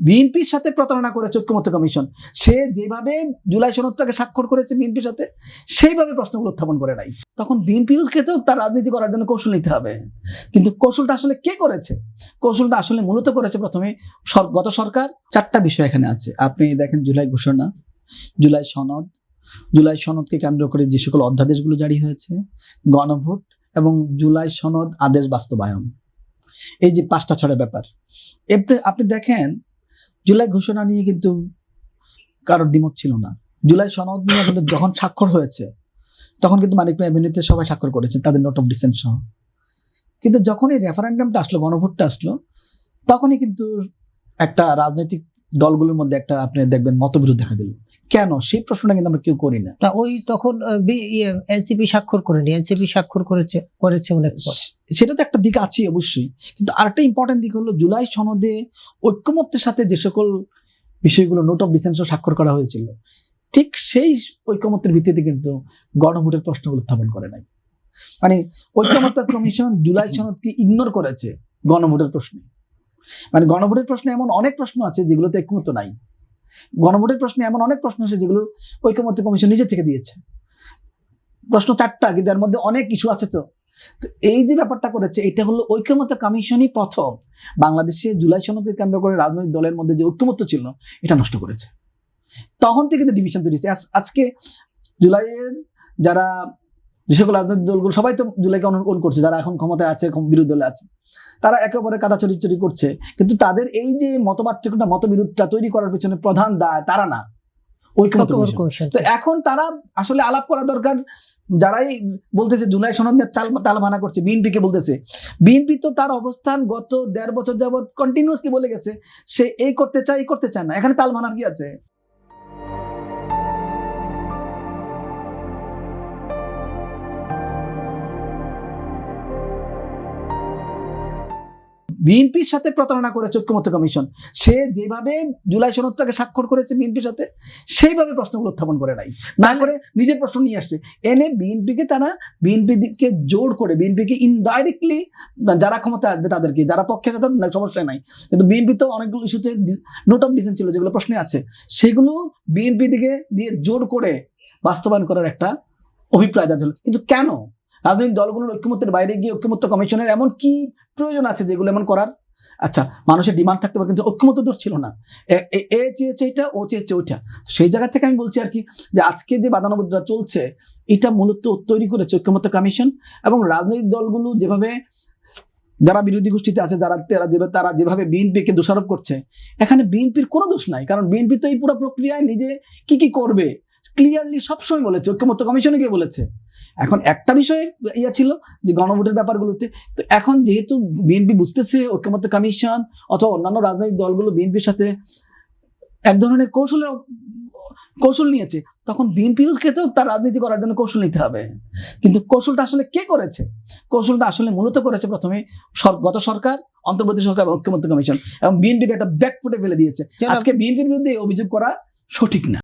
বিএনপির সাথে প্রতারণা করেছে ঐক্যমত্য কমিশন। সে যেভাবে জুলাই সনদটাকে স্বাক্ষর করেছে বিএনপির সাথে, সেইভাবে প্রশ্নগুলো উত্থাপন করে নাই। তখন বিএনপিকে তো তার রাজনীতি করার জন্য কৌশল নিতে হবে, কিন্তু কৌশলটা আসলে কে করেছে? কৌশলটা আসলে মূলত করেছে প্রথমে গত সরকার। চারটা বিষয় এখানে আছে। আপনি দেখেন জুলাই ঘোষণা, জুলাই সনদ, জুলাই সনদকে কেন্দ্র করে যে সকল অধ্যাদেশগুলো জারি হয়েছে, গণভোট এবং জুলাই সনদ আদেশ বাস্তবায়ন, এই যে 5টা-6টা ব্যাপার। আপনি দেখেন জুলাই ঘোষণা নিয়ে কিন্তু কারোর দ্বিমত ছিল না। জুলাই সনদ নিয়ে কিন্তু যখন স্বাক্ষর হয়েছে তখন কিন্তু মানিক মিয়া এমনিতে সবাই স্বাক্ষর করেছেন, তাদের নোট অফ ডিসেন্ট সহ। কিন্তু যখন এই রেফারেন্ডামটা আসলো, গণভোটটা আসলো, তখনই কিন্তু একটা রাজনৈতিক দলগুলোর মধ্যে একটা আপনি দেখবেন মতবিরোধ দেখা দিল। কেন? সেই প্রশ্নটা কিন্তু আমরা কেউ করি না। ওই তখন এনসিপি স্বাক্ষর করেনি, এনসিপি স্বাক্ষর করেছে অনেক পর। সেটা তো একটা দিক আছে অবশ্যই, কিন্তু আরেকটা ইম্পর্টেন্ট দিক হলো জুলাই সনদে ঐক্যমত্যের সাথে যে সকল বিষয়গুলো নোট অফ ডিসেন্ট স্বাক্ষর করা হয়েছিল, ঠিক সেই ঐক্যমত্যের ভিত্তিতে কিন্তু গণভোটের প্রশ্নগুলো উত্থাপন করে নাই। মানে ঐক্যমত্য কমিশন জুলাই সনদকে ইগনোর করেছে গণভোটের প্রশ্নে। মানে গণভোটের প্রশ্নে এমন অনেক প্রশ্ন আছে যেগুলোতে ঐক্যমত্য নাই। গণভোটের প্রশ্নে এমন অনেক প্রশ্ন আছে যেগুলো ঐক্যমত্য কমিশন নিজে থেকে দিয়েছে। প্রশ্ন 4টা, কিন্তু এর মধ্যে অনেক ইস্যু আছে। তো এই যে ব্যাপারটা করেছে, এটা হলো ঐক্যমত্য কমিশনই প্রথম বাংলাদেশে জুলাই সনদকে কেন্দ্র করে রাজনৈতিক দলের মধ্যে যে ঐক্যমত্য ছিল এটা নষ্ট করেছে। তখন থেকে কিন্তু ডিভিশন তৈরি হয়েছে। আজকে জুলাইয়ের যারা যে সকল রাজনৈতিক দলগুলো সবাই তো জুলাইকে অনুকরণ করছে, যারা এখন ক্ষমতায় আছে, বিরোধী দলে আছে, তারা একে অপরের কাদা চুরি করছে। কিন্তু তাদের এই যে মতপার্থক্যটা, মতবিরোধটা তৈরি করার পিছনে প্রধান দায় তারা না, ঐক্যমত্য কমিশন। তো এখন তারা আসলে আলাপ করা দরকার। যারাই বলতেছে জুলাই সনদ নিয়ে তালবানা করছে, বিএনপিকে বলতেছে, বিএনপি তো তার অবস্থান গত 1.5 বছর যাবৎ কন্টিনিউয়াসলি বলে গেছে সে এই করতে চায় না। এখানে তালবানার কি আছে? বিএনপির সাথে প্রতারণা করেছে ঐক্যমত্য কমিশন। সে যেভাবে জুলাই সনদটাকে স্বাক্ষর করেছে বিএনপির সাথে, সেইভাবে প্রশ্নগুলো উত্থাপন করে নাই, না করে নিজের প্রশ্ন নিয়ে আসছে। এনে বিএনপিকে তারা বিএনপিকে জোর করে, বিএনপিকে ইনডাইরেক্টলি যারা ক্ষমতা আসবে তাদেরকে, যারা পক্ষে আছে তাদের সমস্যা নাই, কিন্তু বিএনপি তো অনেকগুলো ইস্যুতে নোট অফ ডিসেন্ট ছিল যেগুলো প্রশ্নে আছে, সেগুলো বিএনপি দিকে দিয়ে জোর করে বাস্তবায়ন করার একটা অভিপ্রায় ছিল। কিন্তু কেন রাজনৈতিক দলগুলোর ঐক্যমত্যের বাইরে গিয়ে ঐক্যমত্য কমিশনের এমন কি প্রয়োজন আছে যেগুলো এমন করার? আচ্ছা, মানুষের ডিমান্ড থাকতে পারে, কিন্তু ঐক্যমত্য দোষ ছিল না। এ চেয়েছে এটা, ও চেয়েছে ওইটা। সেই জায়গা থেকে আমি বলছি আর কি, যে আজকে যে বাদানুবাদটা চলছে এটা মূলত তৈরি করেছে ঐক্যমত্য কমিশন। এবং রাজনৈতিক দলগুলো যেভাবে, যারা বিরোধী গোষ্ঠীতে আছে, তারা যেভাবে বিএনপিকে দোষারোপ করছে, এখানে বিএনপির কোনো দোষ নাই। কারণ বিএনপি তো এই পুরো প্রক্রিয়ায় নিজে কি করবে ক্লিয়ারলি সবসময় বলেছে, ঐক্যমত্য কমিশনে গিয়ে বলেছে। এখন একটা বিষয় ছিল যে গণভোটের ব্যাপারগুলোতে, তো এখন যেহেতু বিএনপি বুঝতেছে ঐক্যমত্য কমিশন অথবা অন্যান্য রাজনৈতিক দলগুলো বিএনপির সাথে এক ধরনের কৌশল নিয়েছে, তখন বিএনপিকে তো তার রাজনীতি করার জন্য কৌশল নিতে হবে। কিন্তু কৌশলটা আসলে কে করেছে? কৌশলটা আসলে মূলত করেছে প্রথমে গত সরকার, অন্তর্বর্তী সরকার এবং ঐক্যমত্য কমিশন, এবং বিএনপিকে একটা ব্যাকফুটে ফেলে দিয়েছে। আজকে বিএনপির বিরুদ্ধে অভিযোগ করা সঠিক না।